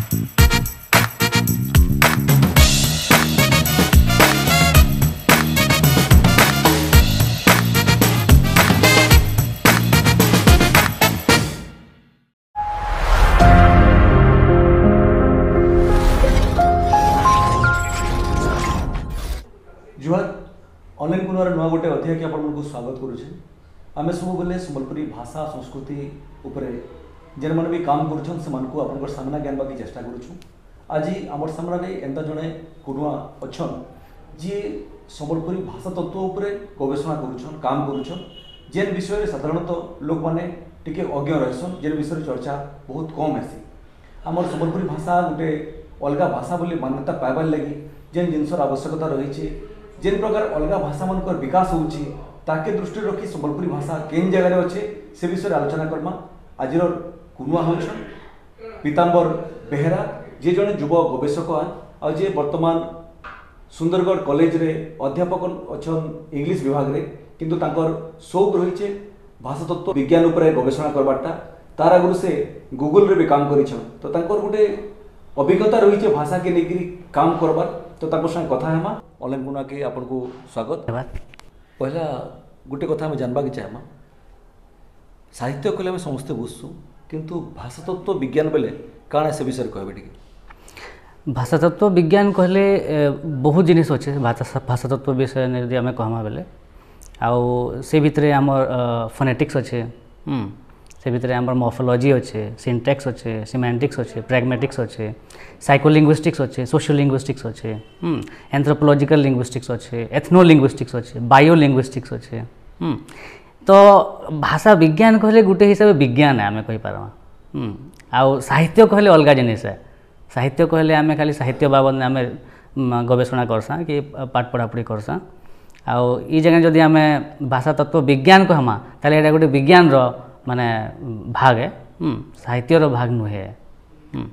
जुहार online कुनवार नुआ गोटे अध्याय के आपको स्वागत करुचे। आम सब बेले सम्बलपुरी भाषा संस्कृति उपरे जेन मैंने भी काम करुछन से मानकु आपनकर सामना ज्ञान बाकी चेष्टा करुछु। आज आमर सामने एंता जड़े कुनुआ अच्छन जी सम्बलपुरी भाषा तत्व उपरे गवेषणा करुछन काम करुछन जेन विषय साधारणतः लोक मैंने टिके अज्ञ रहसन जेन विषय चर्चा बहुत कम हेसी। आमर सम्बलपुरी भाषा गोटे अलग भाषा बोली मान्यता पाइबार लगी जेन जिनसर आवश्यकता रही जेन प्रकार अलग भाषा मानकर विकास होउछि ताके दृष्टि रखी सम्बलपुरी भाषा केन जगह अच्छे से विषय आलोचना करमा। आज कुनुआ होछन पीताम्बर बेहेरा जे जड़े युव गवेषक आ जे वर्तमान सुंदरगढ़ कॉलेज रे अध्यापक अच्छन इंग्लिश विभाग रे किंतु तांकर शौक रही भाषा तत्व विज्ञान उपरे गवेषणा करवाटा तार आगु से गूगल रे भी काम करिछन तो तांकर गोटे अभिज्ञता रही भाषा के लेकर काम करबार तो तांको संग कथा हेमा। ऑनलाइन कुना के आपको स्वागत। पहला गोटे कथा आम जानवा चाहमा साहित्य कहले आम समस्ते बुझसु किंतु भाषा तत्व विज्ञान बेले काଣା से विषय कहबे टिके। भाषा तत्व विज्ञान कहले बहुत जिनिस अच्छे भाषा तत्व विषय यदि आम कहमा बेले आउ से भितरे आमर फोनेटिक्स अच्छे से भितरे आमर मॉर्फोलॉजी अच्छे सिंटैक्स अच्छे सिमेंटिक्स अच्छे प्रैग्मेटिक्स अच्छे साइकोलिंग्विस्टिक्स अच्छे सोशल लिंग्विस्टिक्स अच्छे एंथ्रोपोलॉजिकल लिंग्विस्टिक्स अच्छे एथनो लिंग्विस्टिक्स अच्छे बायो लिंग्विस्टिक्स अच्छे। तो भाषा विज्ञान कहले गोटे हिसाब से विज्ञान है आम कहीपर। आउ साहित्य कहले अलग जिनिस है। साहित्य कहले आम खाली साहित्य बाबद आम गवेषणा करसा कि पाठ पढ़ापढ़ी करसा आउ ई जगह जदि आम भाषा तत्व विज्ञान कहमा ताले एटा गोटे विज्ञान रो माने भाग है साहित्य रो भाग नुहे।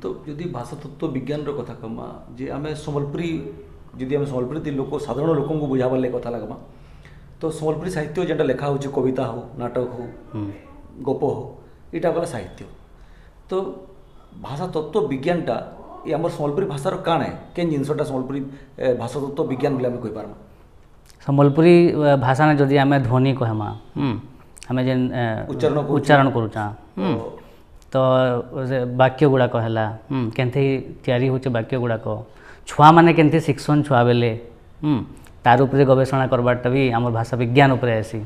तो यदि भाषा तत्व विज्ञान रो कथा कहमा जे आम सम्बलपुरी यदि आम सम्बलपुरी लोक साधारण लोक को बुझाबार लगे कथा लगमा तो सम्बलपुरी साहित्य जेटा लेखा हो कविता हो नाटक हो गप हो इटा गला साहित्य। तो भाषा तत्व विज्ञानटा ये आम सम्बलपुरी भाषार काण है केन जिनसटा सम्बलपुरी भाषा तत्व विज्ञान बोले आम कहि पारमा। सम्बलपुरी भाषा ने जदि आम ध्वनि कहमा आम जेन उच्चारण करूचा तो वाक्य गुड़ाक है केनथी तैयारी होचे वाक्य गुड़ाक छुआ माने केनथी शिक्षण छुआ बेले तार उपरे गवेषणा करवाटा भी आम भाषा विज्ञान उपरे आसी।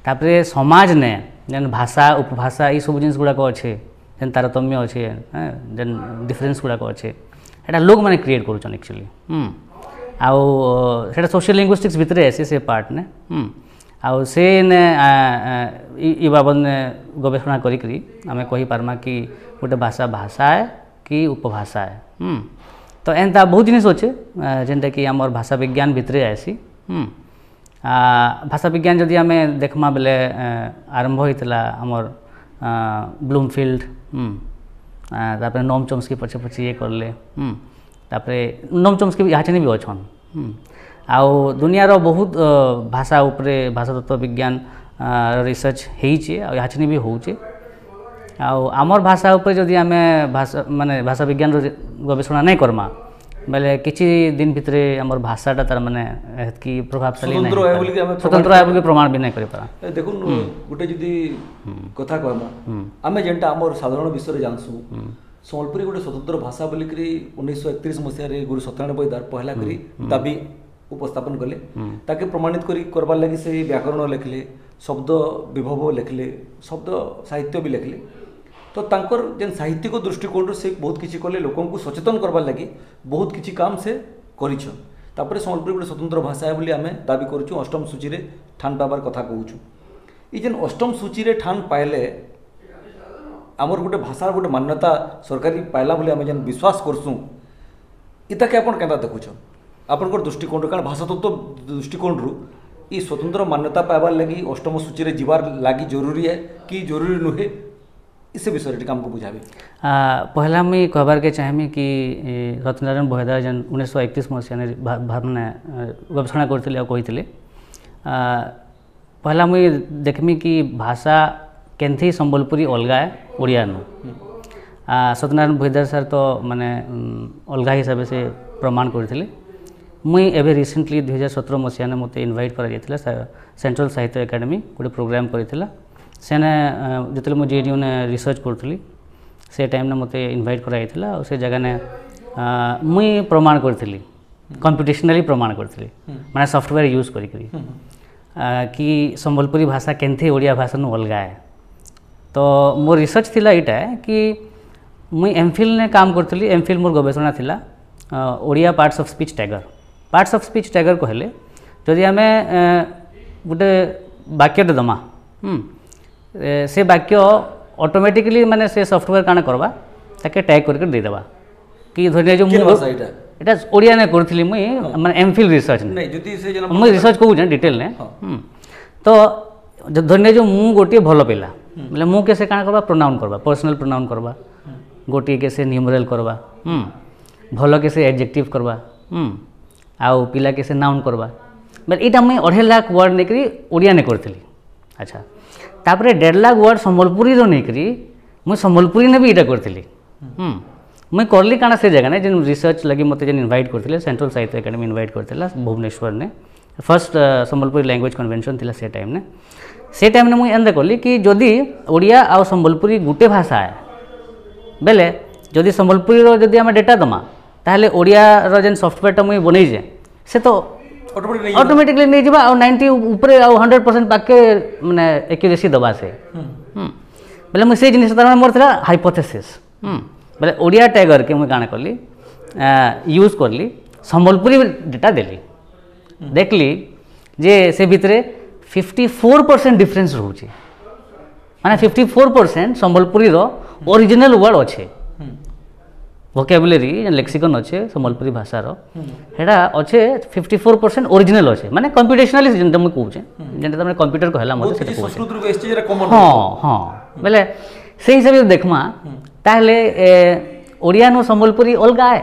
तापरे समाज ने जेन भाषा उपभाषा ये सब जिनिस गुड़ाक अच्छे जेन तारतम्य अच्छे जेन डिफरेन्स गुड़ाक अच्छे एटा लोक माने क्रिएट करूछन एक्चुअली आउ सेटा सोशल लिंग्विस्टिक्स भितरे आसी से पार्ट ने आउ से ने ई बाबद ने गवेषणा करी आम कही पारमा कि गोटे भाषा भाषा है कि उपभाषा है। तो एंता बहुत जिनिस अच्छे जेनटा कि आमर भाषा विज्ञान भितरे आसी। भाषा विज्ञान जदि आम देखमा बेले आरंभ होइतला आमर ब्लूमफिल्ड तापरे नोम चॉम्स्की पछे पछे ये करले तापरे नोम चॉम्स्की यहाँ भी अच्छन आउ दुनिया रो बहुत भाषा उपरे भाषा तत्व विज्ञान रिसर्च होइछे आ यहाँ भी होउछे आउ आमर भाषा उपरे जदि आम भाषा माने भाषा विज्ञान गवेषणा नहीं करमा बेले किछि दिन भितरे आमर भाषाटा तार माने की प्रभावशाली नहीं स्वतंत्र है बोली प्रमाण भी नहीं करि पारा। देखुन गोटे जदि कथा कहमा आम जेनटा आमर साधारण विषय जानसु सम्बलपुरी गोटे स्वतंत्र भाषा बोली 1931 मसीह गुरु सत्यनारायण बैदार पहला करी दाबी उपस्थापन कले ताके प्रमाणित करबार लगी से व्याकरण लिखले शब्द विभव लिखले शब्द साहित्य भी लिखले। तो तांकर जेन साहित्यिक दृष्टिकोण से बहुत किसी कले लोकों को सचेतन करबार लगी बहुत किसी काम से करिछन। तापरे सम्बलपुरी गोटे स्वतंत्र भाषा है बोली आम दाबी करूँ अष्टम सूची रे ठान पाबार कथा कहूँ। ये जेन अष्टम सूची रे ठान पाइले आमर गोटे भाषार गोटे मान्यता सरकारी पाइला बोली आम जेन विश्वास करसूँ इताके आपन केंता देखुछन आपनकर दृष्टिकोण कारण भाषा तत्व दृष्टिकोण रु ये स्वतंत्र मान्यता पाइबार लगी अष्टम सूची रे जीवार लगी जरूरी है कि जरूरी नुहे इस विषय टिके हमको बुझाबे। पहला मुई कहबार के चाहमी कि सत्यनारायण बैदार जेन 1931 मसीहा माने गवेषणा करथिले आ कहिथिले पहला मुई देखमी कि भाषा केनथी संबलपुरी अलगा है ओडिया नु सत्यनारायण भूईदार सर तो माने अलग हिसाब से प्रमाण करथिले मुई एबे रिसेंटली 2017 मसीहा ने मते इनवाइट करा जायतिला सेंट्रल साहित्य एकेडमी गोटे प्रोग्राम करथिला सेने जतले मु जेडीयू ने रिसर्च करथली से टाइम ने मते इनवाइट करा जायतिला और से जगह ने मुई प्रमाण करथली कंप्यूटेशनली प्रमाण करथली माने सॉफ्टवेयर यूज करी कि संबलपुरी भाषा केनथे ओडिया भाषा नु अलगा है तो मोर रिसर्च थिला इटा कि मुई एमफिल ने काम करथली एमफिल मोर गवेषणा थिला Odia parts of speech tagger कहले जदि आमे गोटे वाक्य दमा से वाक्य ऑटोमेटिकली माने से सॉफ्टवेयर काना करबा ताके टैग करके दे देबा कि धरिया जो एटा ओडिया ने करथली मुई माने एमफिल रिसर्च नहीं जदि से जना मुई रिसर्च कहू जे डिटेल ने तो धरिया जो मु गोटे भलो पिला मतलब मु कैसे काना करबा प्रोनाउन करबा पर्सनल प्रोनाउन करबा गोटे कैसे न्यूमरल करबा भलो कैसे एडजेक्टिव करबा आउ पिला कैसे नाउन करबा बट इटा मुई 2.5 लाख वर्ड नेकरी ओडिया ने करथली अच्छा तापरे 1.5 लाख वर्ड संबलपुरी रो नेकरी मुई संबलपुरी ने भी इटा करथली मुई करली काना से जगह ने जेन रिसर्च लगी मते जेन इनवाइट करथिले सेंट्रल साहित्य एकेडमी इनवाइट करथिला भुवनेश्वर ने फर्स्ट संबलपुरी लैंग्वेज कन्वेंशन थिला से टाइम ने मुई एंदा करली कि जदि ओडिया आ संबलपुरी गुटे भाषा है बेले जदि संबलपुरी रो जदि आमे डेटा दमा ताहले ओडिया रो जेन सॉफ्टवेयर टा मुई बनै जे से तो ऑटोमेटिकली नहीं जिबा और 90 ऊपर और 100% पाके माने एक्यूरेसी दबा से बेले मुई से जिनिस तार मोर थिला हाइपोथेसिस बेले ओडिया टैगर के मुई काना करली यूज करली संबलपुरी डेटा देली देखली जे से भितरे 54% डिफरेंस रहउची माने 54% संबलपुरी रो ओरिजिनल वर्ड अच्छे वोकेबुलरी लेक्सिकन अच्छे संबलपुरी भाषा रो हेडा अच्छे 54% ओरिजिनल अच्छे माने कंप्यूटेशनली जेंटा मैं कहूचे जेंटा तमने कंप्यूटर कहला मते सेटा संस्कृत रो एस्टेज रे कॉमन हां बेले से हिसाब से देखमा ताहले ओडिया नो संबलपुरी अलगा है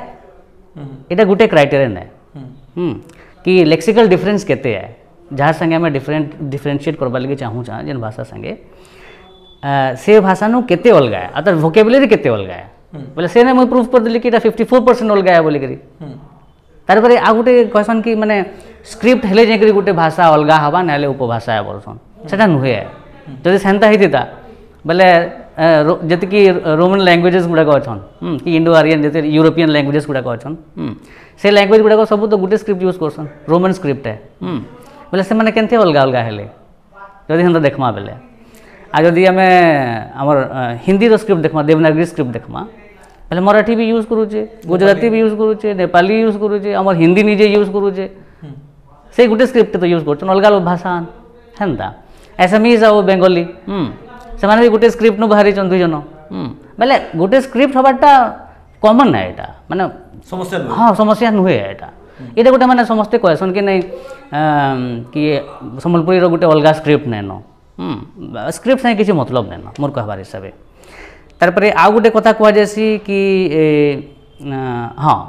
एटा गुटे क्राइटेरियन है कि लेक्सिकल डिफरेंस केते है जहाँ संगे हमें डिफरेंशिएट करबा लगे चाहूँ जेन भाषा संगे से भाषा नु केते अलगा है अतर वोकेबुलरी केते अलगा है बोले से ने मैं प्रूफ कर दिली कि 54% अलगा है बोली करी तार पर आ गुटे क्वेश्चन कि माने स्क्रिप्ट हेले जे करी गुटे भाषा अलगा हवा नाले उपभाषा है बोलसन सेटा नुहे है जदि सेंता हिता बोले जति कि रोमन लैंग्वेजेस गुडा को अछन कि इंडो आरियन जति यूरोपियन लैंग्वेजेस गुडा को अछन से लैंग्वेज गुडा को सब तो गुटे स्क्रिप्ट यूज करसन रोमन स्क्रिप्ट है बोले से माने केनते अलगा अलगा हेले जदि हम देखमा बेले आ जदि आमे हमर हिंदी रो स्क्रिप्ट देखमा देवनागरी स्क्रिप्ट देखमा पहले मराठी भी यूज करूचे गुजराती भी यूज करूचे नेपाली यूज करूचे हमर हिंदी निजे यूज करूचे से गुटे स्क्रिप्ट तो यूज करछन अलगा अलग भाषा हेंता एसएमईज आ बेंगली से माने भी गुटे स्क्रिप्ट नु बाहरी चन दुई जन बेले गुटे स्क्रिप्ट हबाटा कॉमन है एटा माने समस्या हां समस्या नुहे एटा एटा गुटे माने समस्ते कहसन कि नहीं कि संबलपुरी रो गुटे अलगा स्क्रिप्ट नेनो स्क्रिप्ट से किसी मतलब नेनो मोर कहबार हिसाबे तारपरे आ गुटे कथा कह जैसी कि हाँ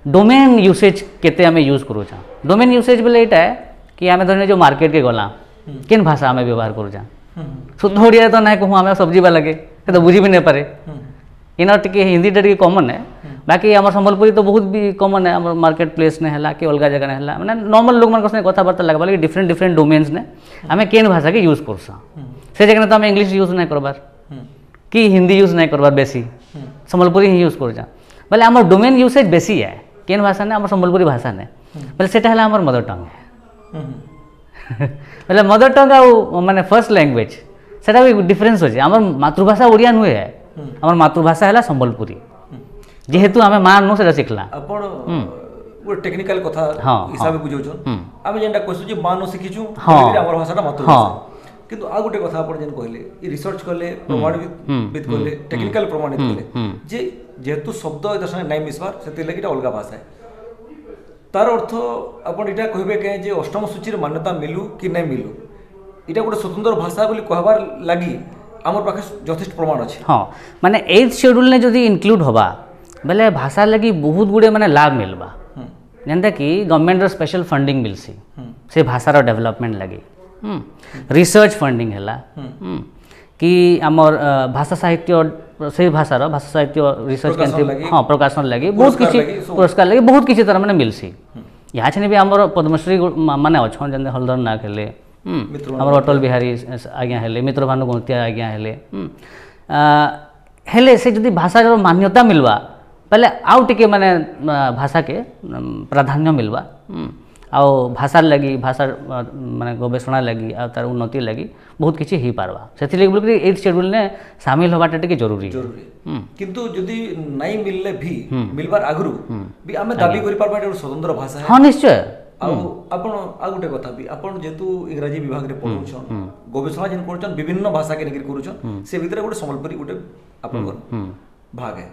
डोमेन यूसेज केते आमे यूज करूचा डोमेन यूसेज बोले एटा है कि आमे धरने जो मार्केट के गला केन भाषा आमे व्यवहार करूचा शुद्ध ओडिया तो ना कहूँ आमे सब्जी वाला के तो बुझी भी नहीं पारे इना टिके हिंदी टिके कॉमन है बाकी आम संबलपुरी तो बहुत भी कॉमन है आम मार्केट प्लेस ने है कि अलग जगह है मैंने नॉर्मल लोग मान कथबार्ता लगवा लगे डिफरेंट डिफरेंट डोमेन्स ने आम केन भाषा के यूज करसा से जगह तो आम इंग्लिश यूज नहीं करबार कि हिंदी यूज नहीं करबार बेसी संबलपुरी ही यूज करजा बोले आम डोमेन यूसेज बेसी है केन भाषा ने आम संबलपुरी भाषा ने बोले सेटा है आम मदर टंग है बोले मदर टंग आ माने फर्स्ट लैंग्वेज सेटा भी डिफरेंस होचे आम मातृभाषा ओडिया नुहे है आम मातृभाषा है संबलपुरी जेहेतु आमे मान नो सेटा सिखला आपण वो टेक्निकल कथा हिसाब से बुझौछन आमे जेंटा कहसु जे मान नो सिखिछु हमर भाषाटा मातृभाषा किंतु आ गुटे कथा आपण जेन कहले ई रिसर्च करले प्रमाणित करले टेक्निकल प्रमाणित करले जे जेहेतु शब्द एता संगे नै मिसबार सेति लागि एटा अलगा भाषा है तार अर्थ आपण इटा कहबे के जे अष्टम सूची रे मान्यता मिलु कि नै मिलु इटा गुटे स्वतंत्र भाषा बोली कहबार लागि हमर पाखे यथेष्ट प्रमाण अछि हां माने 8th शेड्यूल ने जदी इंक्लूड होबा बेले भाषा लगी बहुत गुड़े माने लाभ मिलबा जेंता कि गवर्नमेंट रो स्पेशल फंडिंग मिलसी से भाषा रो डेवलपमेंट लगी रिसर्च फंडिंग हैला कि आमर भाषा साहित्य से भाषार भाषा साहित्य रिसर्च केंद्र हाँ प्रकाशन लगी बहुत किसी पुरस्कार लगी बहुत किसी तरह मैंने मिलसी यहाँ छे भी आमर पद्मश्री माने अच्छन जन हलधर नाग हेले आमर अटल बिहारी आज्ञा हेले मित्रभानु गौंतिया आज्ञा हेले हेले से जदि भाषार मान्यता मिलवा पहले आउ टिके माने भाषा के प्राधान्य मिलवा आउ भाषा लगी भाषा माने गवेषणा लगी आ तार उन्नति लगी बहुत किसी ही पारवा से लगी बोल 8th शेड्यूल ने शामिल होबाटा टिके जरूरी किंतु जदि नहीं मिलले भी मिलबार आगरु भी हमें दाबी करि पारबा एटा स्वतंत्र भाषा है हां निश्चय आपण आ गुटे कथा भी आपण जेतु इंग्रजी विभाग रे पढुछन गवेषणा जिन करछन विभिन्न भाषा के निकरी करूछन से भीतर गुटे संबलपुरी गुटे आपण भाग है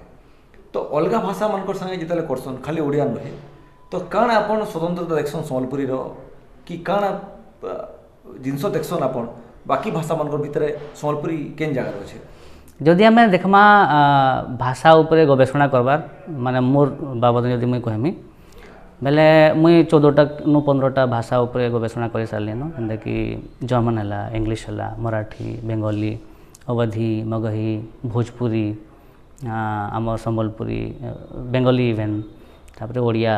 तो अलगा भाषा मानकर संगे जेतले करछन खाली ओडिया नहे तो काण आपण स्वतंत्रता देखसन संबलपुरी रो कि काण जिनस देखसन आपण बाकी भाषा मानकर भितरे संबलपुरी केन जगह अछि जदि आमे देखमा भाषा उपरे गवेषणा करबार माने मोर बाबद जदि मुई कहमी बेले मुई 14टा नु 15टा भाषा उपरे गवेषणा कर सारली न जेंदा कि जर्मन हला इंग्लिश हला मराठी बेंगली अवधी मगही भोजपुरी आम संबलपुरी बेंगली इवेन तापर ओडिया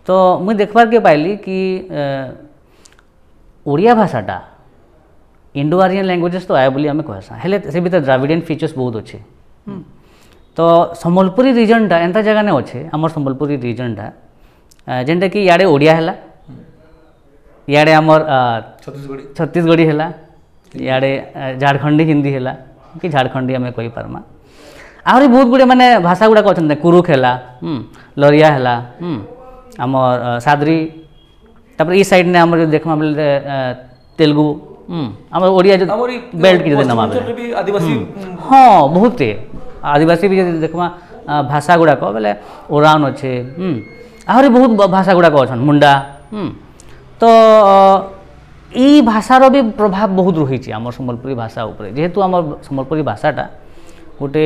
तो मुई देखबार के पाइली कि ओडिया भाषाटा इंडो आरियन लैंग्वेजेस तो आए बोली आम कहसा हेले से भीतर द्राविडियन फीचर्स बहुत अच्छे तो संबलपुरी रीजनटा एंता जगह ने अच्छे आमर संबलपुरी रीजनटा जेनटा कि याडे ओडिया हला याडे आमर छत्तीसगढ़ी हला याडे झारखंडी हिंदी हला कि झारखंडी आम कहि पारमा आहरी बहुत गुड़े माने भाषा गुड़ाक अच्छा कुरुख है लरिया है आमर सादरी तापर ई साइड ने आमर जो देखमा बोले तेलुगु आमर ओडिया जो बेल्ट की जदि नमा बेले आदिवासी हाँ बहुत आदिवासी भी जदि देखमा भाषा गुड़ाक बोले ओरान अच्छे आहरी बहुत भाषा गुड़ाक अच्छा मुंडा तो ई भाषार भी प्रभाव बहुत रही आमर संबलपुरी भाषा उपरे जेहेतु आमर संबलपुरी भाषाटा गोटे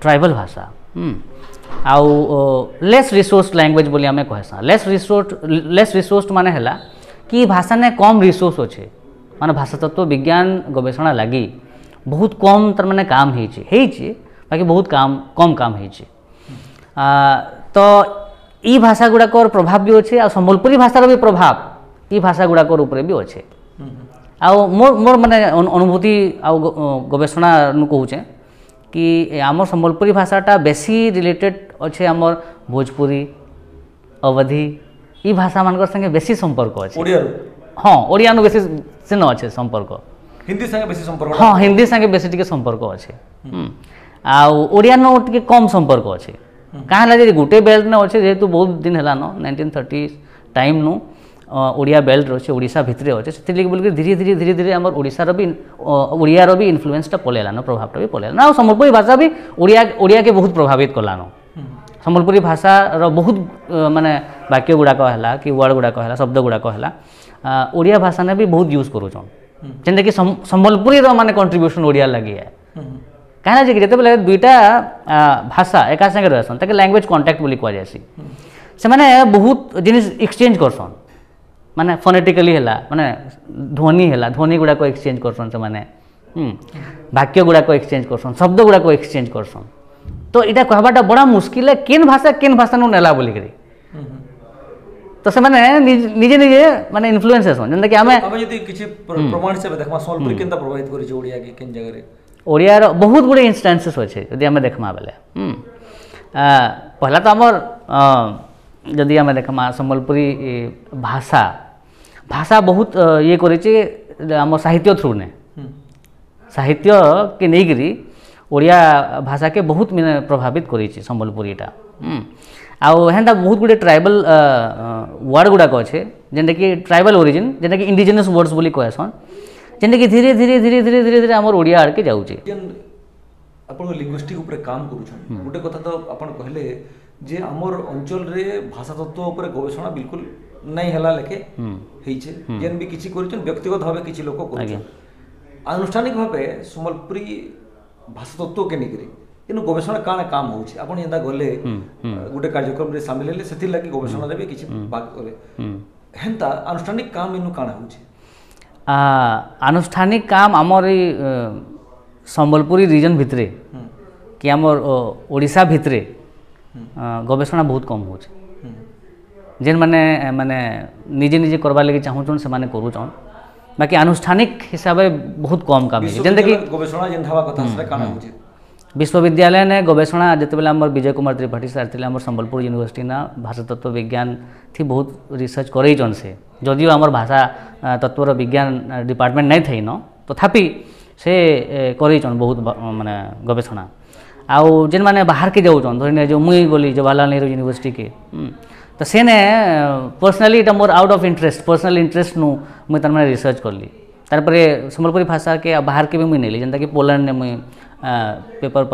ट्राइबल भाषा आउ लेस रिसोर्स लैंग्वेज बोली आम कहसा लेस रिसोर्स माने हैला कि भाषा ने कम रिसोर्स अच्छे माने भाषा तत्व विज्ञान गवेषणा लगी बहुत कम तर माने काम होइछे बाकी बहुत कम काम होइछे तो ई भाषा गुड़ाकर प्रभाव भी अच्छे आ संबलपुरी भाषार भी प्रभाव ई भाषा गुड़ाकर ऊपर भी अच्छे आउ मोर माने अनुभूति आउ गवेषणा नु कहूचे कि आमर संबलपुरी भाषाटा बेसी रिलेटेड अच्छे आमर भोजपुरी अवधी ई भाषा मानकर संगे बेसी संपर्क अच्छे ओडिया हाँ ओडिया नु बेसी सिन अच्छे संपर्क हिंदी संगे बेसी संपर्क हाँ हिंदी संगे बेसी टिके संपर्क अच्छे आ ओडिया नु टिके कम संपर्क अच्छे कहाँ लगे गोटे बेल्ट ने अच्छे जेहेतु बहुत दिन है 1930 टाइम नु ओडिया बेल्ट अच्छे ओडिशा भितरे अच्छे से बोल धीरे धीरे आम ओडिशार भी ओडियार भी इन्फ्लुएंसटा पलैलान प्रभावटा भी पलैलान आ संबलपुरी भाषा भी ओडिया के बहुत प्रभावित कलान संबलपुरी भाषार बहुत माने वाक्य गुड़ाक है कि वर्ड गुड़ाक है शब्द गुड़ाक है ओडिया भाषा ने भी बहुत यूज करूँ जेनटा कि संबलपुरी माने कंट्रीब्यूशन ओडिया लगी है कहीं कि जिते दुईटा भाषा एका संगे रहसन ताके लैंग्वेज कॉन्टैक्ट बोली कह जासी से माने बहुत जिनिस एक्सचेंज करसन माने फोनेटिकली है माने ध्वनि गुड़ाक एक्सचेंज करसन से माने वाक्य गुड़ाक एक्सचेंज करसन शब्द गुड़ाक एक्सचेंज करसन तो इटा कहबाटा बड़ा मुश्किल है केन भाषा नु नेला बोली करी तो से माने निजे माने इन्फ्लुएंस हेसन जेंदा कि हमें यदि किछि प्रमाण से देखमा संबलपुरी केनता प्रभावित करि छै ओडिया के केन जगह रे ओडियार बहुत गुड़े इंस्टांसेस अच्छे यदि आम देखमा बेले पहला तो आमर जदि आम देखमा संबलपुरी भाषा बहुत ये करे आम साहित्य थ्रू ने साहित्य के नहींकरी ओडिया भाषा के बहुत मैंने प्रभावित करी संबलपुरीटा आउ हेन्ता बहुत गुड़े ट्राइबल वर्ड गुड़ाक अच्छे जेनटा कि ट्राइबल ओरिजिन जेनटा कि इंडिजिनियस वर्ड्स बोली कहसन जेनटा कि धीरे धीरे धीरे धीरे धीरे धीरे आमर ओडिया आड़के जाऊे आपण लिंग्विस्टिक ऊपर काम करूछन गोटे कथा तो आपण कहले जे आमर अंचल रे भाषा तत्व ऊपर गवेषणा बिल्कुल नहीं हला लेके हेइछे जेन भी किछि करिछन व्यक्तिगत भावे किछि लोक करिछन आनुष्ठानिक भावे संबलपुरी भाषा तत्व के निकरी इनु गवेषणा काना काम होउछे आपण एंदा गले गोटे कार्यक्रम रे शामिल हेले सेथि लागि गवेषणा रे भी किछि बात करे हेंता आनुष्ठानिक काम इनु काना होउछे आनुष्ठानिक काम आमर संबलपुरी रीजन भितरे कि आमर ओडिशा भितरे गवेषणा बहुत कम हो जेन माने माने निजे निजे करवा लगे चाहूँ से माने करूछन बाकी आनुष्ठानिक हिसाब से बहुत कम काम है जेन देखि गवेषणा जेन हवा कथा से काना होचे विश्वविद्यालय ने गवेषणा जितेबाला आम विजय कुमार त्रिपाठी सार थे आम संबलपुर यूनिवर्सिटी ना भाषा तत्व विज्ञान थी बहुत रिसर्च करन से जदिव आम भाषा तत्वर विज्ञान डिपार्टमेंट नहीं थी न तथापि से करन बहुत माने गवेषणा आउ जेन माने बाहर के जाऊन धरने जो मुई गली जवाहरलाल नेहरू यूनिवर्सिटी के तो सेने पर्सनाली इटा more out of interest personal interest नु मुई तार माने रिसर्च करली तारपरे संबलपुरी भाषा के बाहर के भी मुई नेली जेनता कि पोलैंड ने मुई पेपर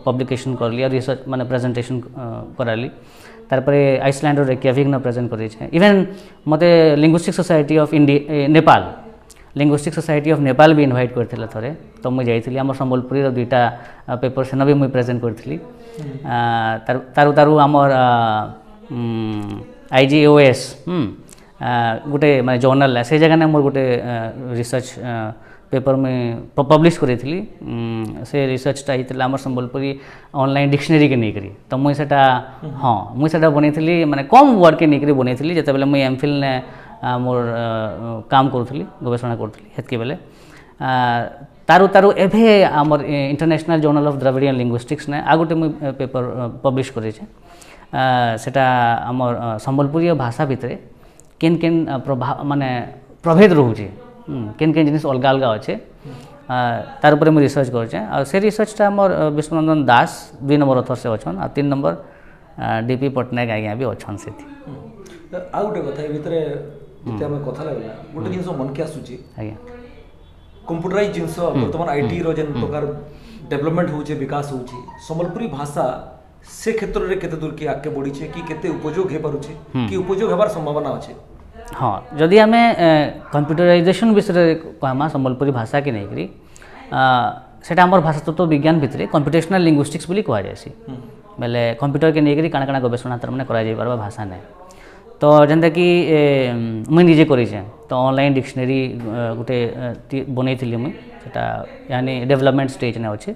पब्लिकेशन कर लिया रिसर्च माने प्रेजेंटेशन कराली तारपरे आइसलैंड और रेकियाविक न प्रेजेंट करे छे इवन मते linguistic society of India Nepal linguistic society of Nepal भी इनवाइट करथिला थरे तो मुई जाइथिली हमर संबलपुरी रो दुईटा पेपर सेना भी मुई प्रेजेंट करथिली तारु तारु हमर IGOS गोटे माने जर्नल है से जगह ने मोर गोटे रिसर्च पेपर में पब्लिश करी से रिसर्चटा होता आम संबलपुरी ऑनलाइन डिक्शनरी के नहीं करी तो मुझे हाँ मुझे बनई माने कम वर्ड के नहीं बनई जिते बेले मुझे MPhil ने मोर काम करूली गवेषणा करूली हेतके बेले तारु तारु एभे आमर international journal of Dravidian linguistics ने आ गोटे मुझे पेपर पब्लिश करे सेटा आमर संबलपुरी भाषा भितर केन केन प्रभाव माने प्रभेद रोचे केन केन जिनिस अलग अलग अच्छे तार उपरे मुझे रिसर्च कर से रिसर्चटा आमर विष्णुनंदन दास 2 नंबर अथर से अच्छन आ 3 नंबर DP पट्टनायक आज्ञा भी अच्छन से आ गोटे कथा भितरे जते हम कथा लागला गोटे जिंस मन के आसुची आज्ञा कंप्यूटराइज जिंस वर्तमान IT रो जेन प्रकार डेवलपमेंट होचे विकास होची संबलपुरी भाषा से क्षेत्र रे केते दूर के आके बढ़ी छे कि केते उपयोग हे पारुछे कि उपयोग हेबार संभावना अछि हाँ जदि आम कंप्यूटराइजेशन विषय कहमा संबलपुरी भाषा के नहीं करी सेटा हमर भाषा तत्व विज्ञान भितर कंप्यूटेशनल लिंग्विस्टिक्स बोली कह जाए बेले कंप्यूटर के नहीं करी काना काना गवेषणा तार माने करा जाय पारबा भाषा ने तो जेनता कि मुई निजे करिछे तो ऑनलाइन डिक्शनरी गोटे बनैथिली मुई सेटा यानी डेवलपमेंट स्टेज ने अछि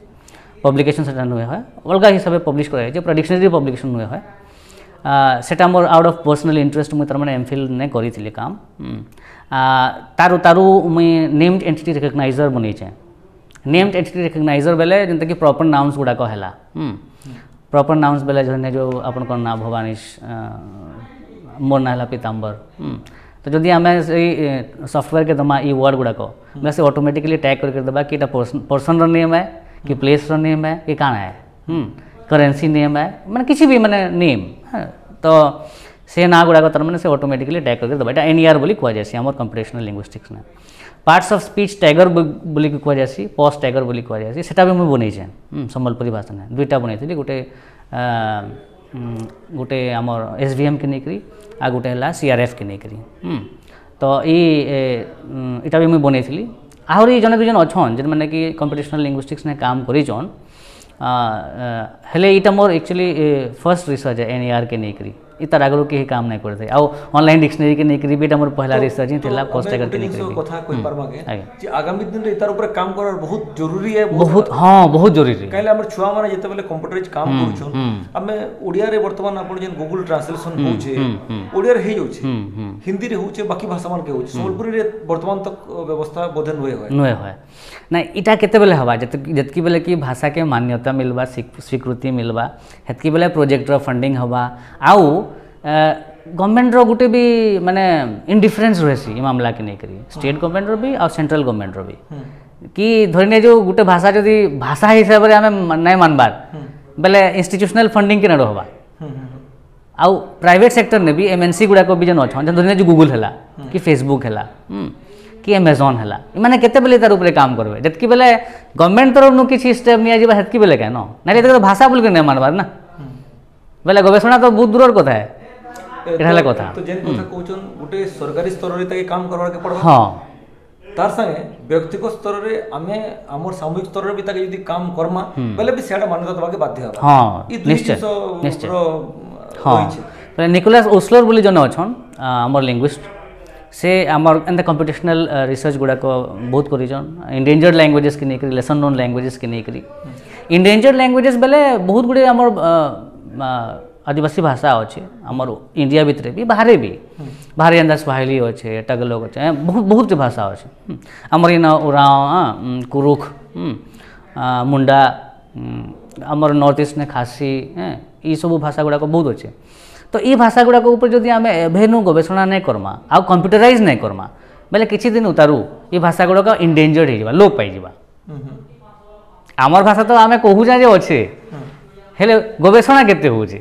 पब्लिकेशन सेटा नुहे है अलग हिसाब से पब्लिश करा जाय पूरा डिक्शनरी पब्लिकेशन नुहे है सेटा more out of personal interest मुझे तार माने MPhil ने करी काम तारु तारु मुई नेम्ड एंटिटी रिकग्नाइजर बनी नेम्ड एंटिटी रिकग्नाइजर बेले जेनता कि प्रॉपर नाउन्स गुड़ाक है प्रॉपर नाउन्स बेले जो अपन ना भवानीश मोर ना पीताम्बर तो जदि आम सॉफ्टवेयर के दमा वर्ड गुड़ाक बोले से ऑटोमेटिकली टैग करके दबा कि पर्सन रो नेम है कि प्लेस रो नेम है कि काना है करेन्सी नेम है मैंने किसी भी मैंने नेम तो से ना गुड़ाक तार मैंने से ऑटोमेटिकली टैग करके दबा NER बोली कह जाए आम कंप्यूटेशनल लिंग्विस्टिक्स ने पार्ट्स ऑफ स्पीच टैगर बोली कह जाए पोस्ट टैगर बोली कह जाए सेटा भी मुझे बनई संबलपुरी भाषा ने दुईटा बनई गोटे गोटे आमर SVM के नहीं करी आ गोटे है CRF के नहीं करी तो इटा भी मुझे बनई आहरी जने दुजन अच्छन जेन माने कि कंप्यूटेशनल लिंग्विस्टिक्स ने काम करिछन हेले इटा मोर एक्चुअली फर्स्ट रिसर्च है NER के नहीं करी इतार आगरो के काम नहीं करते आ ऑनलाइन डिक्शनरी के नहीं करी बेटा मोर पहला रिसर्च ही थेला पोस्ट टैगर के नहीं करी कथा कोइ परमा के जे आगामी दिन रे इतार ऊपर काम करर बहुत जरूरी है बहुत हाँ बहुत जरूरी काले हमर छुआ माने जते बेले कंप्यूटराइज काम करूछन हमें ओडिया रे वर्तमान आपण जेन गूगल ट्रांसलेशन होचे ओडिया रे हे होचे हिंदी रे होचे बाकी भाषा मान के होचे संबलपुरी रे वर्तमान तक व्यवस्था बोधन होय होय ना इटा केते बेले हवा जतकी बेले की भाषा के मान्यता मिलबा स्वीकृति मिलबा हेतकी बेले प्रोजेक्ट रो फंडिंग हवा आउ गवर्नमेंट रो गुटे भी माने इंडिफरेंस रहसी मामला के नहीं करी स्टेट गवर्नमेंट रो भी और सेंट्रल गवर्नमेंट रो भी कि धरने जो गुटे भाषा जदि भाषा हिसाब रे हमें नहीं मानबार बेले इंस्टीट्यूशनल फंडिंग के न रहबा आउ प्राइवेट सेक्टर ने भी MNC गुड़ा को भी जन अच्छा धरने जो गूगल हैला कि फेसबुक हैला कि Amazon हैला माने केते बेले तार ऊपर काम करबे जतकी बेले गवर्नमेंट तरफ नु किछि स्टेप निया जिबा हेतकी बेले के न नाले तो भाषा बोल के नहीं मानबार ना बेले गवेषणा तो बहुत दूर कथा है एठाले कथा तो जेन कथा कहउछन गुटे सरकारी स्तर रे ताके काम करबार के पड़बा हां तार संगे व्यक्तिगत स्तर रे आमे हमर सामूहिक स्तर रे भी ताके यदि काम करमा बेले भी सेडा मान्यता दबा के बाध्य हबा हां निश्चय निश्चय हां निकोलस ओस्लर बोली जन अछन हमर लिंग्विस्ट से आमर एंता कंप्यूटेशनल रिसर्च गुड़ाक बहुत करिछन इंडेंजर्ड लैंग्वेजेस के नहीं लेसन नोन लैंग्वेजेस के नहीं इंडेंजर्ड लैंग्वेजेस बेले बहुत गुड़े आमर आदिवासी भाषा अच्छे आमर इंडिया भितर भी बाहर बाहर एंता स्वाहिली अच्छे टगलोग अच्छे बहुत बहुत भाषा अच्छे आमर इन उराव कुरुख मुंडा आमर नॉर्थ ईस्ट ने खासी ये सब भाषा गुड़ाक बहुत अच्छे तो ये भाषा गुड़ाक ऊपर जदि आम एभेनु गवेषणा नहीं करमा आ कंप्यूटराइज नहीं करमा बेले किछि दिन उतारू ये भाषा गुड़ाक इंडेंजर्ड हो लोप पाई आमर भाषा तो आम कहूँ जे अच्छे हेले गवेषणा केते होउछि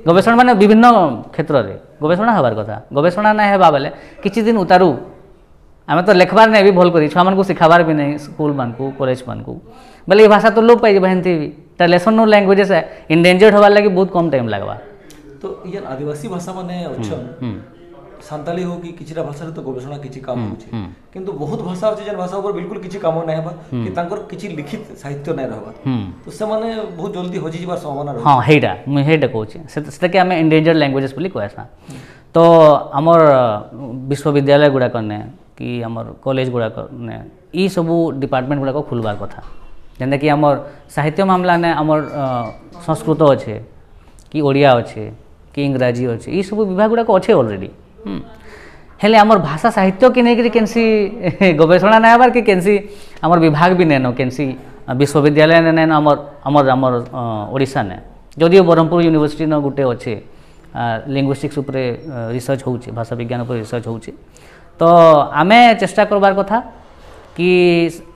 गवेषणा माने विभिन्न क्षेत्र में गवेषणा हबार कथा गवेषणा ना हेबा बेले किछि दिन उतारू आम तो लेखबार नहीं भी भल करी छुआ मानकु सिखाबार भी नहीं स्कूल मानकु कॉलेज मानकु बेले ये भाषा तो लोप पाई हेंती भी लेसन नो लैंग्वेजेस है इंडेंजर्ड हबार लगी बहुत कम टाइम लगवा तो ये आदिवासी भाषा माने अच्छन सांताली हो कि किछिरा भाषा तो गवेषणा किछि काम होछि किंतु बहुत भाषा अछि जे भाषा ऊपर बिल्कुल किछि काम नै हेबा कि तांकर किछि लिखित साहित्य नै रहबा तो से माने बहुत जल्दी होजि जिबार संभावना रहै हां हेडा मैं हेडा कहूछि सेटा के हमें इंडेंजर्ड लैंग्वेजेस बोली कहसा तो हमर विश्वविद्यालय गुडा करने कि हमर कॉलेज गुडा करने ई सब डिपार्टमेंट गुडा को खुलबार कथा जेंदा कि हमर साहित्य मामला ने हमर संस्कृत अच्छे कि ओडिया अच्छे कि इंग्राजी अच्छे ये सब विभाग गुडा को अच्छे ऑलरेडी हेले हमर भाषा साहित्य के नहीं केनसी गवेषणा ना हबार कि केनसी हमर विभाग भी नैनो केनसी विश्वविद्यालय ने नैनो हमर हमर ओडिशा ने जदियो ब्रह्मपुर यूनिवर्सिटी न गुटे अच्छे लिंग्विस्टिक्स उपरे रिसर्च होउछि भाषा विज्ञान उपर रिसर्च होउछि तो आमे चेष्टा करबार कथा कि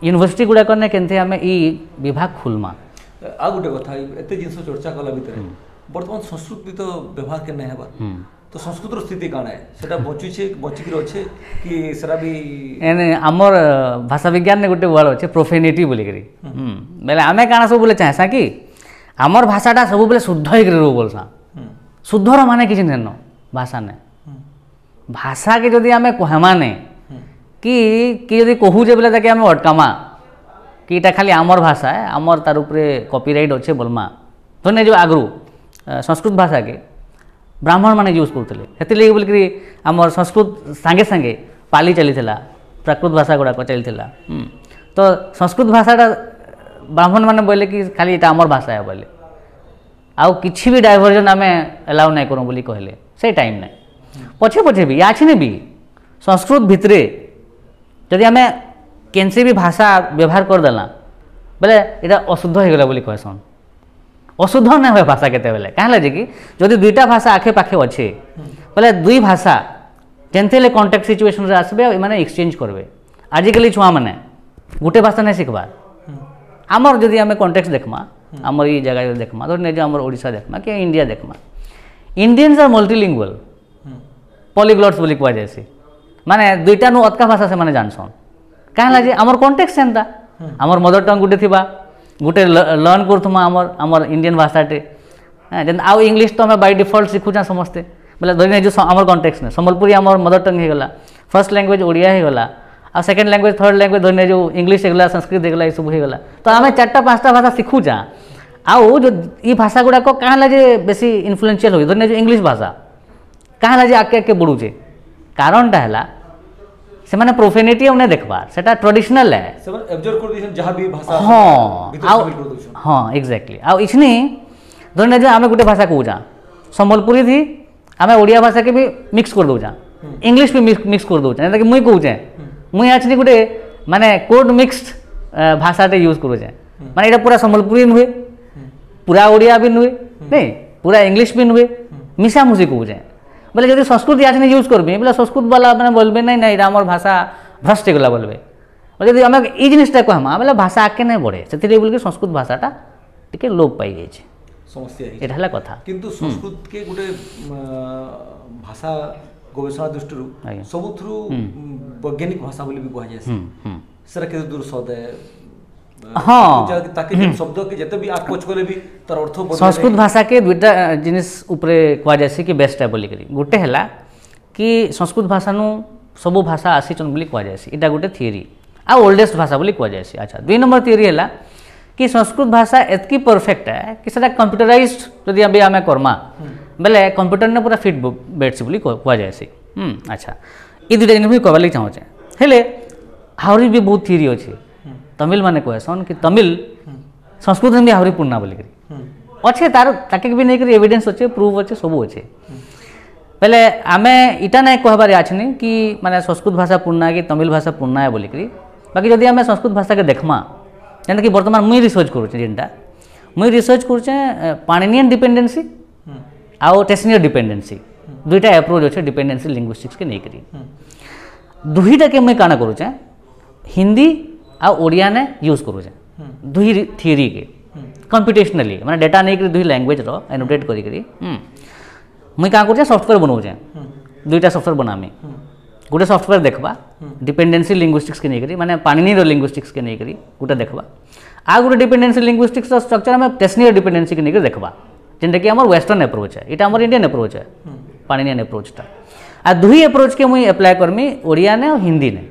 यूनिवर्सिटी गुडा करने केनते आमे ई विभाग खुलमा आ गुटे कथा एते जिंस चर्चा कला भितर वर्तमान संस्कृत तो व्यवहार के नहीं हेबा तो संस्कृत स्थिति काना है सेटा बचिक अच्छे कि सेरा भी एने हमर भाषा विज्ञान ने गुटे वर्ड अच्छे प्रोफेनिटी बोली करी बेले आमे काना सब बोले चाहसा कि हमर भाषाटा सब बोले शुद्ध ही करी बोलसा शुद्धर माने किछि नेनो भाषा ने भाषा के जदि आमे कहमा ने कि जदि कहू जे बोले ताके आमे अटकामा कि इटा खाली आमर भाषा है आमर तार उपरे कॉपीराइट अच्छे बोलमा तो ने जो आगरू संस्कृत भाषा के ब्राह्मण माने यूज करते हेतिले बोलिकी आमर संस्कृत सांगे सांगे पाली चलीथिला प्राकृत भाषा गुड़ाक चलीथिला तो संस्कृत भाषाटा ब्राह्मण माने बोले कि खाली इटा आमर भाषा है बोले आउ किछि भी डाइवर्जन आमे अलाउ नहीं करूँ बोली कहले से टाइम नहीं पछे पछे भी याछि भी संस्कृत भितरे जदि आमे केनसी भी भाषा व्यवहार करदेला बोले इटा अशुद्ध हो गला बोली कहसन अशुद्ध ना हुए भाषा केते बेले कहला जे कि जदि दुईटा भाषा आखे पाखे अच्छे बोले दुई भाषा जेनते कॉन्टेक्ट सिचुएशन रे आसबे माने एक्सचेंज करबे आजिकली छुआ माने गुटे भाषा नहीं शिखबार आमर जदि आमे कॉन्टेक्स्ट देखमा आमर ई जगह देखमा धर ने जे आमर ओडिशा देखमा कि इंडिया देखमा इंडियंस आर मल्टीलिंगुअल पॉलीग्लॉट्स बोली कहवा जायसी माने दुईटा नु अतका भाषा से माने जानसन कहला जे आमर कॉन्टेक्स्ट सेंता आमर मदर टंग गुटे थिबा गोटे लर्न करूँ आमर इंडियन भाषाटे जेन आउ इंग्लिश तो हमें बाय डिफॉल्ट शिखुचा समस्ते बोले धरने जो आमर कॉन्टेक्स्ट ने सम्बलपुरी आमर मदर टंग होगला फर्स्ट लैंग्वेज ओडिया होगला आ सेकेंड लैंग्वेज थर्ड लैंग्वेज धरने जो इंग्लिश होगला संस्कृत होगला ये सब होगला तो आम 4-5टा भाषा शिखुचा आउ जो ये भाषा गुड़ाक कहाँ जे बेसी इन्फ्लुएंशियल हो धरने जो इंग्लिश भाषा कहाँ जे आके आके बढ़ुचे कारणटा है से माने प्रोफेनिटी उन्हें देखबार सेटा ट्रेडिशनल है से माने एब्जॉर्ब कर दिसन जहां भी भाषा हां एग्जैक्टली आ इछनी धरने जे आमे गुटे भाषा कहूजा संबलपुरी थी आमे ओडिया भाषा के भी मिक्स कर दोजा इंग्लिश भी मिक्स कर दोजा जेता कि मुई कहूजे मुई आछनी गुटे माने कोड मिक्स्ड भाषाटे यूज करूजे माने एटा पूरा संबलपुरी नुहे पूरा ओडिया भी नुहे नहीं पूरा इंग्लिश भी नुहे मिसा मुसी कहूजे बोले जब संस्कृत आज यूज करबी बोले संस्कृत वाला मैंने बोलबे नहीं नहीं आम भाषा भ्रष्ट गला बोलबे जब आम ये जिनिसटा कहमा बोले भाषा आगे नहीं बढ़े से बोल संस्कृत भाषाटा टिके लोप पाई जाए समस्या एटा कथा किंतु संस्कृत के गोटे भाषा गवेषणा दृष्टि सबुथ्रु वैज्ञानिक भाषा बोली भी कह जाए सेरा के दूर सद है हाँ ताकि शब्द के जते भी आप कोच करे भी तार अर्थ संस्कृत भाषा के दुईटा जिनिस उपरे कह जाए कि बेस्ट है बोली करी गोटे हैला कि संस्कृत भाषा नु सब भाषा आसीचन बोली कह जाए इटा गोटे थियरी आ ओल्डेस्ट भाषा बोली कह जाए अच्छा 2 नंबर थियरी हैला कि संस्कृत भाषा एतकी परफेक्ट है कि सेटा कंप्यूटराइज्ड जदि अभी आमे करमा बेले कंप्यूटर ने पूरा फिट बैठसी बोली कह जाए अच्छा ये दुटा जिन मुझे कहबार लगे चाहूचे हेले आहरी भी बहुत थीरी अच्छे तमिल माने कहसन कि तमिल संस्कृत में भी आहरी पुराना बोलिक अच्छे तार ताके भी नहीं एविडेंस अच्छे प्रूफ अच्छे सब अच्छे पहले आमे इटा नहीं कहबार आछनी कि माने संस्कृत भाषा पुराना कि तमिल भाषा पुराना है बोलिक बाकी जदि आमे संस्कृत भाषा के देखमा जेनता कि वर्तमान मुई रिसर्च करुचे जेनटा मुई रिसर्च करुचे पाणिनियन डिपेंडेंसी आउ टेक्निकल डिपेंडेंसी दुईटा एप्रोच अच्छे डिपेंडेंसी लिंग्विस्टिक्स के नहीं करी दुईटा के मुई काना करुचे हिंदी आ ओडिया ने यूज करुचे दुई थ्योरी के कंप्यूटेशनली माने डेटा नहीं करी दुई लैंग्वेज रो एनोटेट करी करी मुई का करुचे सॉफ्टवेयर बनौचे दुईटा सॉफ्टवेयर बनामी गोटे सॉफ्टवेयर देखबा डिपेंडेंसी लिंग्विस्टिक्स के नहीं करी माने पाणिनि लिंग्विस्टिक्स के नहीं करी गोटे देखबा आ गोटे डिपेंडेंसी लिंग्विस्टिक्स स्ट्रक्चर में टेक्निकल डिपेंडेंसी के नहीं करी देखबा जेनटा कि हमर वेस्टर्न अप्रोच है इटा हमर इंडियन अप्रोच है पाणिनियन अप्रोचटा आ दुई अप्रोच के मुई अप्लाई करमी ओडिया ने और हिंदी ने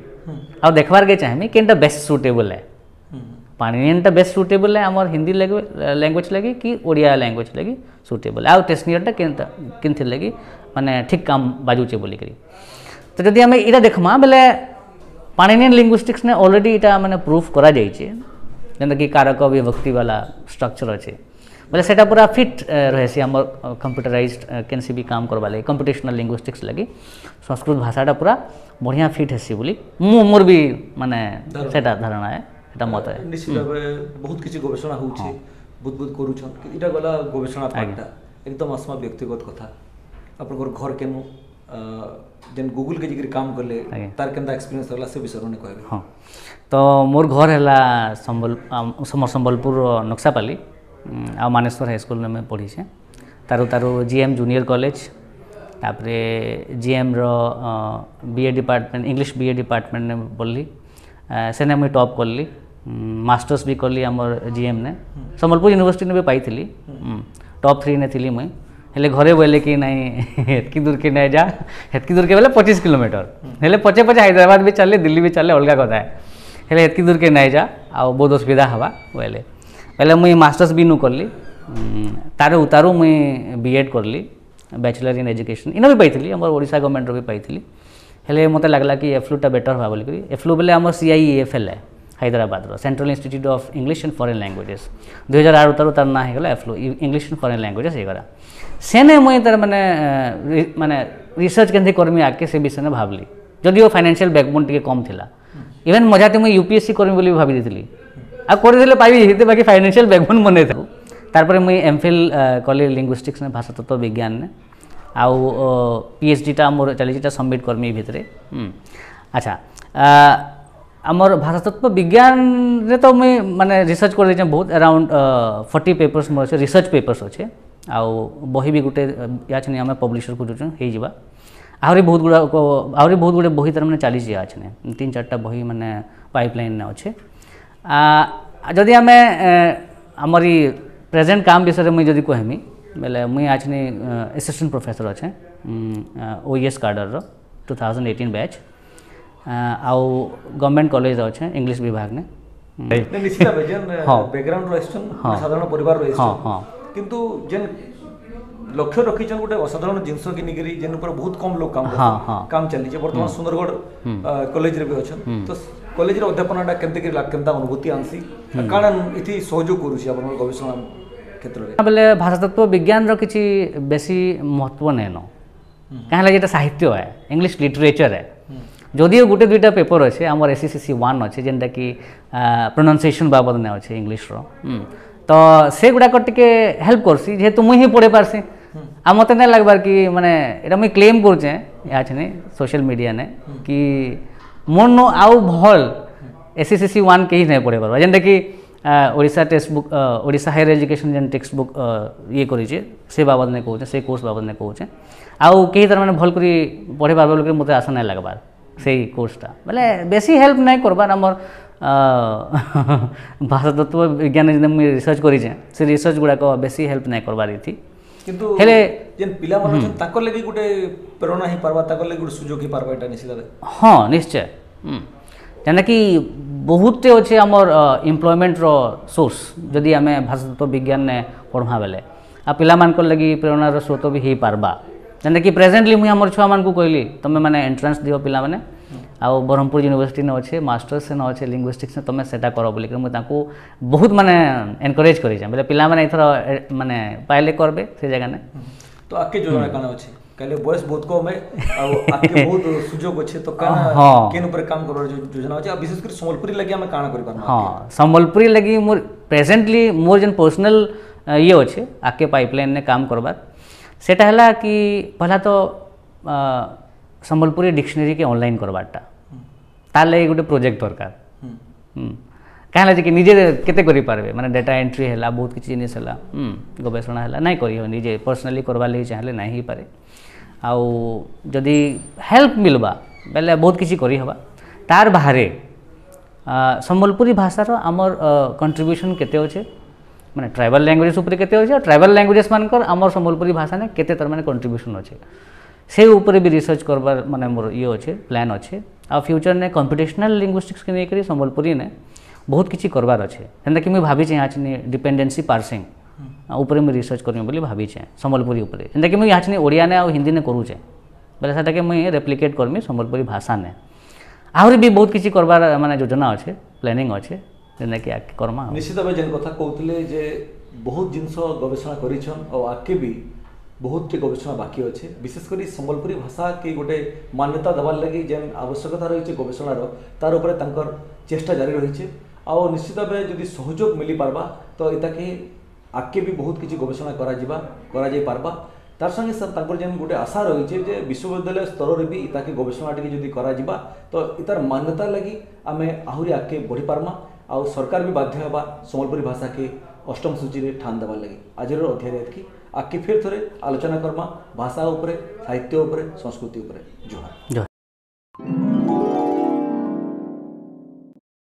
आ देखबार के चाहमी केनटा बेस्ट सूटेबल है पाणिनियनटा बेस्ट सूटेबल है हमर हिंदी लैंग्वेज लगी कि ओडिया लैंग्वेज लगी सूटेबल आ टेक्निकलटा केनथि लगी माने ठीक काम बाजुचे बोली करी तो जदि आम इटा देखमा बेले पाणिनियन लिंग्विस्टिक्स ने ऑलरेडी इटा माने प्रूफ करा जाइए जेनता कि कारक विभक्ति वाला स्ट्रक्चर अच्छे बोले सेटा पूरा फिट रहे आम कंप्यूटराइज्ड केनसी भी काम करवा लगे कंप्यूटेशनल लिंग्विस्टिक्स लगी संस्कृत भाषाटा पूरा बढ़िया फिट हेसी बोली मोर भी माने सेटा धारणा है एटा मत है निश्चित भाव बहुत किसी गवेषणा होउछे बहुत बहुत करूछन इटा गला गवेषणा पाटा एकदम आसमा व्यक्तिगत कथा अपन घर केनु जेन गूगल के जिगर काम करले तार केनता एक्सपीरियंस होला से विषय ने कहबे हां तो मोर घर हैला संबलपुर नक्सापाली आ मानेश्वर हाई स्कूल में पढ़ी छे तारो जीएम जूनियर कॉलेज तापरे जीएम रो BA department English BA department ने पढ़ली सेने मुई टॉप करली मास्टर्स भी करली हमर जीएम ने संबलपुर यूनिवर्सिटी ने भी पाई थी टॉप 3 ने थी मुई हेले घरे बोले कि नहीं हेतकी दूर के नहीं जा हेतकी दूर के बोले 25 किलोमीटर हेले पचे पचे हैदराबाद भी चले दिल्ली भी चले अलग कथा है हेले हेतकी दूर के नहीं जा आ बहुत असुविधा हवा बोले पहले मुई मास्टर्स भी नु करली तारे उतारू मुई बीएड करली बैचलर इन एजुकेशन इन भी पाई हमर ओडिशा गवर्नमेंट भी पाई हेले मते लागला कि एफ्लूटा बेटर हवा बोली एफ्लू बोले हमर CIEFL है हैदराबाद रो central institute of English and foreign languages 2008 तार ना हेगला EFLU English and foreign languages हेगला सेने मुई तार माने रिसर्च केंथि करमी आके से विषय ने भाबली जदि वो फाइनेंशियल बैकबोन टिके कम थिला इवन मजाते मुई यूपीएससी करमी बोली भाबी दितली आ कर देले पाइबी हेते बाकी फाइनेंशियल बैकबोन बने था तारपर मुई एमफिल कॉलेज लिंग्विस्टिक्स ने भाषा तत्व विज्ञान ने आउ PhD टा मोर चलीटा सबमिट करमी भितरे अच्छा आमर भाषा तत्व विज्ञान रे तो मुई माने रिसर्च कर देछे बहुत अराउंड 40 पेपर्स मोर अच्छे रिसर्च पेपर्स अच्छे आउ बही भी गोटे याचने आम पब्लिशर को हो जावा आहरी बहुत गुड़ा बही तार मैंने चली याचने 3-4टा बही माने पाइपलाइन अच्छे जदि आम आमरी प्रेजेंट काम विषय मुझे जदि कहमी बेले मुई आछनी असिस्टेंट प्रोफेसर अच्छे OES कार्डर रो 2018 बैच आउ गवर्नमेंट कॉलेज अच्छे इंग्लिश विभाग ने निश्चित बैकग्राउंड साधारण परिवार किंतु जेन लक्ष्य रखीछन गोटे असाधारण जिनस कि निकरी जेन ऊपर बहुत कम लोग काम चली वर्तमान सुंदरगढ़ कॉलेज रे भी अच्छन तो कॉलेज रे अध्यापनटा केनता अनुभूति आनसी काण इथि सहयोग करूछि अपन गवेषणा क्षेत्र रे बेले भाषा तत्व विज्ञान रो किछि बेसी महत्व नै न काहेला जेटा साहित्य है इंग्लिश लिटरेचर है जदिओ गोटे दुईटा पेपर अच्छे आमर SCCC 1 अच्छे जेनटा कि प्रोनाउंसिएशन बाबद ने अच्छे इंग्लिश रो तो से गुड़ाक टिके हेल्प करसी जेहेतु मुई ही पढ़े पारसी आ मते नहीं लगबार कि माने एटा मुई क्लेम करछे याछने सोशल मीडिया ने कि मोर आउ भल SCCC 1 के ही नहीं पढ़े पारबा जेनटा कि Odisha text book Odisha higher education जेन टेक्स्ट बुक ये करिछे से बाबद ने कहूचे से कोर्स बाबद ने कहूचे आउ कहीं तरह मैंने भल करी पढ़े पार्बा बोल मत आशा नहीं लगबार से कोर्सटा बोले बेसी हेल्प नहीं करबार आमर भाषा तत्व विज्ञान मुझे रिसर्च करें से रिसर्च गुड़ाक बेसी हेल्प नहीं करबार थी किंतु हेले जेन पिला मन छन ताकर लागि गुटे प्रेरणा ही पारबा ताकर लागि गुटे सुजोग ही पारबा एटा निश्चित हाँ निश्चय जेना कि बहुत अच्छे आमर एम्प्लॉयमेंट रो सोर्स जदि आमे भाषा तत्व विज्ञान ने पढ़वा बेले आ पिला मान लगी प्रेरणार स्रोत भी हो पारबा जेनता कि प्रेजेंटली मुझे आम छुआ मानक कहली तुम मैंने एंट्रांस दियो पिला माने आउ ब्रह्मपुर यूनिवर्सिटी ने अच्छे मास्टर्स ने अच्छे लिंग्विस्टिक्स तुम सेटा कर बोलिक मुझे बहुत माने एनकरेज कर बोले पिला माने एथर माने पाइले करबे से जगह ने तो आके योजना काना अछि कहले बयस बहुत कम है और आके बहुत सुजोग अच्छे तो काना केन ऊपर काम करबार योजना अछि विशेष कर संबलपुरी लगी हम काना करि पारना हां संबलपुरी लगी मोर प्रेजेंटली मोर जन पर्सनल ये अच्छे आके पाइपलाइन ने काम करबार सेटा हला कि पहला तो संबलपुरी डिक्शनरी के ऑनलाइन करबारटा तार लगे गोटे प्रोजेक्ट दरकार कहीं कि निजे केते करि पारबे माने डाटा एंट्री हैला बहुत किछि जिनिस हैला गवेषणा हैला नहीं करी हो निजे पर्सनली करबा ले चाहले नहीं ही पारे आउ जदि हेल्प मिलबा बेले बहुत किछि करी हबा तार बाहरे संबलपुरी भाषार आमर कंट्रीब्यूशन केते होचे माने ट्राइबल लैंग्वेजेस ऊपर केते होचे ट्राइबल लैंग्वेजेस मानकर आमर संबलपुरी भाषा ने केते तर माने कंट्रीब्यूशन होचे से ऊपर भी रिसर्च करबार माने मोर ये होचे प्लान होचे आ फ्यूचर ने कंप्यूटेशनल लिंग्विस्टिक्स के नहीं करी संबलपुरी ने बहुत किछि करबार अच्छे जेनता कि मुझे भावी यहाँ डिपेंडेंसी पार्सिंग ऊपर मुझे रिसर्च करमी बोली भावी संबलपुरी ऊपर जेनता कि मुझे यहाँ ओडिया ने आ हिंदी ने करूचे बोले सेटा मुझे रेप्लिकेट करमी संबलपुरी भाषा ने आहरी भी बहुत किछि करबार माने योजना अच्छे प्लानिंग अच्छे जेनता कि आके करमा निश्चित भाव जेन कथा कहते जे बहुत जिनस गवेषणा करिछन और आके भी बहुत टे गवेषणा बाकी अच्छे विशेषकर संबलपुरी भाषा के गोटे मान्यता देवार लगी जेन आवश्यकता रही है गवेषणार तार उपरे तांकर चेष्टा जारी रही आउ निश्चित भाव जदि सहयोग मिली पारबा तो इताके आगे भी बहुत किसी गवेषणा करा जाई पारबा तार संगे तांकर जेन गोटे आशा रही है जे विश्वविद्यालय स्तर रे भी इताके गवेषणा टी जदि करा जिबा तो इतार मान्यता लगी आमे आहुरी आगे बढ़ी पारमा आउ सरकार भी बाध्य होबा संबलपुरी भाषा के अष्टम सूची रे ठान देवार लगी आजर अध्याय एतकी आगे फिर थोड़े आलोचना करमा भाषा उपरे साहित्य उपरे संस्कृति उपरे जोहार।